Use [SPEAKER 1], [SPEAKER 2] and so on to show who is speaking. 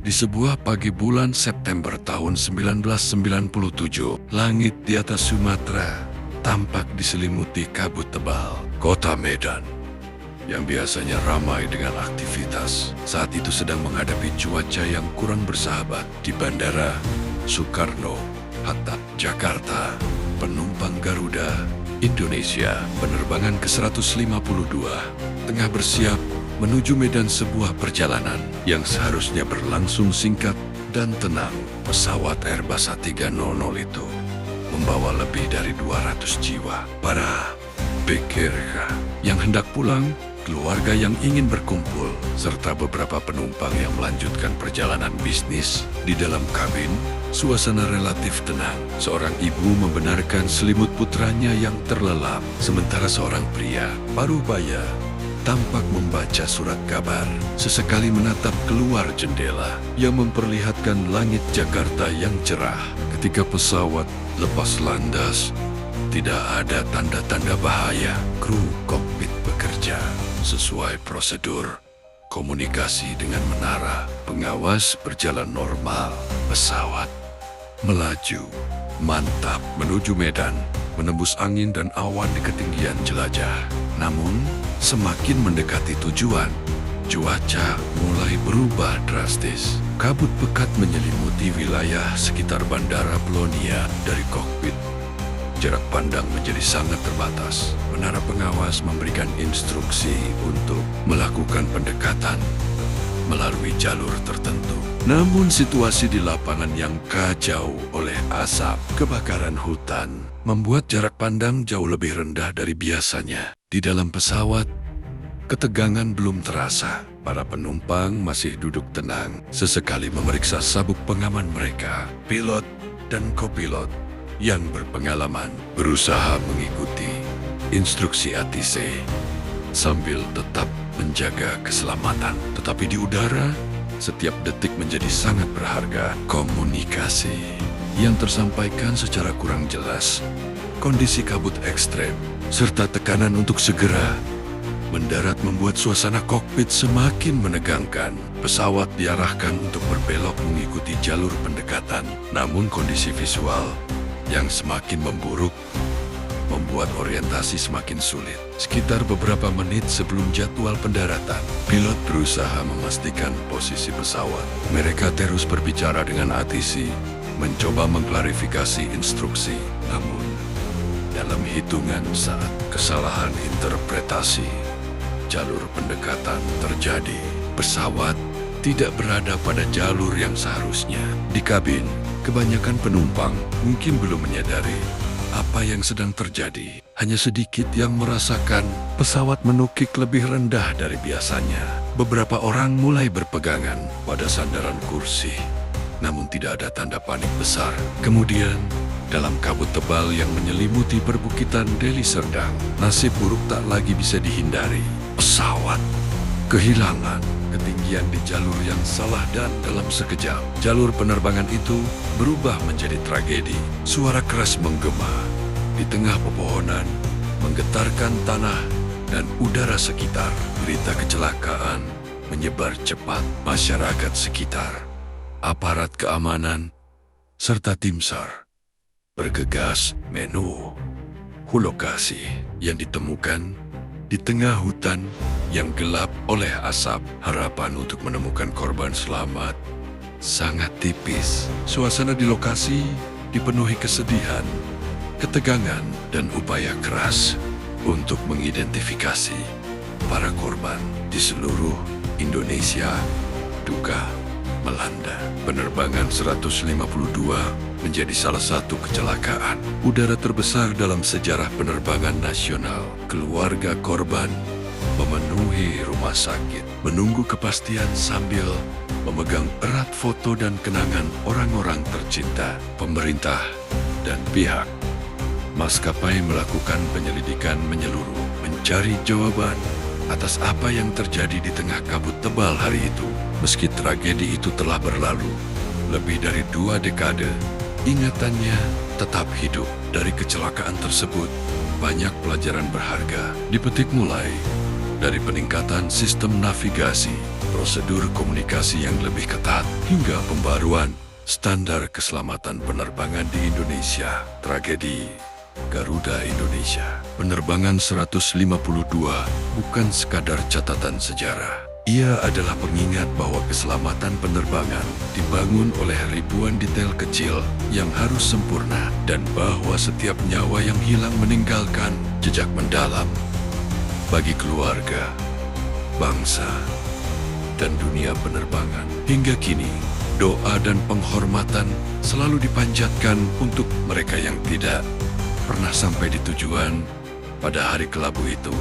[SPEAKER 1] Di sebuah pagi bulan September tahun 1997, langit di atas Sumatera tampak diselimuti kabut tebal. Kota Medan, yang biasanya ramai dengan aktivitas, saat itu sedang menghadapi cuaca yang kurang bersahabat. Di Bandara Soekarno-Hatta, Jakarta, penumpang Garuda Indonesia penerbangan ke-152 tengah bersiap menuju Medan, sebuah perjalanan yang seharusnya berlangsung singkat dan tenang. Pesawat Airbus A300 itu membawa lebih dari 200 jiwa. Para pekerja yang hendak pulang, keluarga yang ingin berkumpul, serta beberapa penumpang yang melanjutkan perjalanan bisnis. Di dalam kabin, suasana relatif tenang. Seorang ibu membenarkan selimut putranya yang terlelap, sementara seorang pria paruh baya tampak membaca surat kabar. Sesekali menatap keluar jendela yang memperlihatkan langit Jakarta yang cerah. Ketika pesawat lepas landas, tidak ada tanda-tanda bahaya. Kru kokpit bekerja sesuai prosedur. Komunikasi dengan menara pengawas berjalan normal. Pesawat melaju mantap menuju Medan, menembus angin dan awan di ketinggian jelajah. Namun, semakin mendekati tujuan, cuaca mulai berubah drastis. Kabut pekat menyelimuti wilayah sekitar Bandara Polonia. Dari kokpit, jarak pandang menjadi sangat terbatas. Menara pengawas memberikan instruksi untuk melakukan pendekatan melalui jalur tertentu. Namun situasi di lapangan yang kacau oleh asap kebakaran hutan membuat jarak pandang jauh lebih rendah dari biasanya. Di dalam pesawat, ketegangan belum terasa. Para penumpang masih duduk tenang, sesekali memeriksa sabuk pengaman mereka. Pilot dan kopilot yang berpengalaman berusaha mengikuti instruksi ATC sambil tetap menjaga keselamatan. Tetapi di udara, setiap detik menjadi sangat berharga. Komunikasi yang tersampaikan secara kurang jelas, kondisi kabut ekstrem, serta tekanan untuk segera mendarat membuat suasana kokpit semakin menegangkan. Pesawat diarahkan untuk berbelok mengikuti jalur pendekatan. Namun kondisi visual yang semakin memburuk membuat orientasi semakin sulit. Sekitar beberapa menit sebelum jadwal pendaratan, pilot berusaha memastikan posisi pesawat. Mereka terus berbicara dengan ATC, mencoba mengklarifikasi instruksi. Namun, dalam hitungan saat, kesalahan interpretasi jalur pendekatan terjadi. Pesawat tidak berada pada jalur yang seharusnya. Di kabin, kebanyakan penumpang mungkin belum menyadari apa yang sedang terjadi. Hanya sedikit yang merasakan pesawat menukik lebih rendah dari biasanya. Beberapa orang mulai berpegangan pada sandaran kursi, namun tidak ada tanda panik besar. Kemudian, dalam kabut tebal yang menyelimuti perbukitan Deli Serdang, nasib buruk tak lagi bisa dihindari. Pesawat kehilangan ketinggian di jalur yang salah dan dalam sekejap, jalur penerbangan itu berubah menjadi tragedi. Suara keras menggema di tengah pepohonan, menggetarkan tanah dan udara sekitar. Berita kecelakaan menyebar cepat. Masyarakat sekitar, aparat keamanan, serta tim SAR bergegas menuju lokasi yang ditemukan di tengah hutan yang gelap oleh asap. Harapan untuk menemukan korban selamat sangat tipis. Suasana di lokasi dipenuhi kesedihan, ketegangan, dan upaya keras untuk mengidentifikasi para korban. Di seluruh Indonesia, duka melanda. Penerbangan 152 menjadi salah satu kecelakaan udara terbesar dalam sejarah penerbangan nasional. Keluarga korban memenuhi rumah sakit, menunggu kepastian sambil memegang erat foto dan kenangan orang-orang tercinta. Pemerintah dan pihak maskapai melakukan penyelidikan menyeluruh, mencari jawaban atas apa yang terjadi di tengah kabut tebal hari itu. Meski tragedi itu telah berlalu lebih dari 2 dekade, ingatannya tetap hidup. Dari kecelakaan tersebut, banyak pelajaran berharga dipetik, mulai dari peningkatan sistem navigasi, prosedur komunikasi yang lebih ketat, hingga pembaruan standar keselamatan penerbangan di Indonesia. Tragedi Garuda Indonesia. Penerbangan 152 bukan sekadar catatan sejarah. Ia adalah pengingat bahwa keselamatan penerbangan dibangun oleh ribuan detail kecil yang harus sempurna, dan bahwa setiap nyawa yang hilang meninggalkan jejak mendalam bagi keluarga, bangsa, dan dunia penerbangan. Hingga kini, doa dan penghormatan selalu dipanjatkan untuk mereka yang tidak pernah sampai di tujuan pada hari kelabu itu.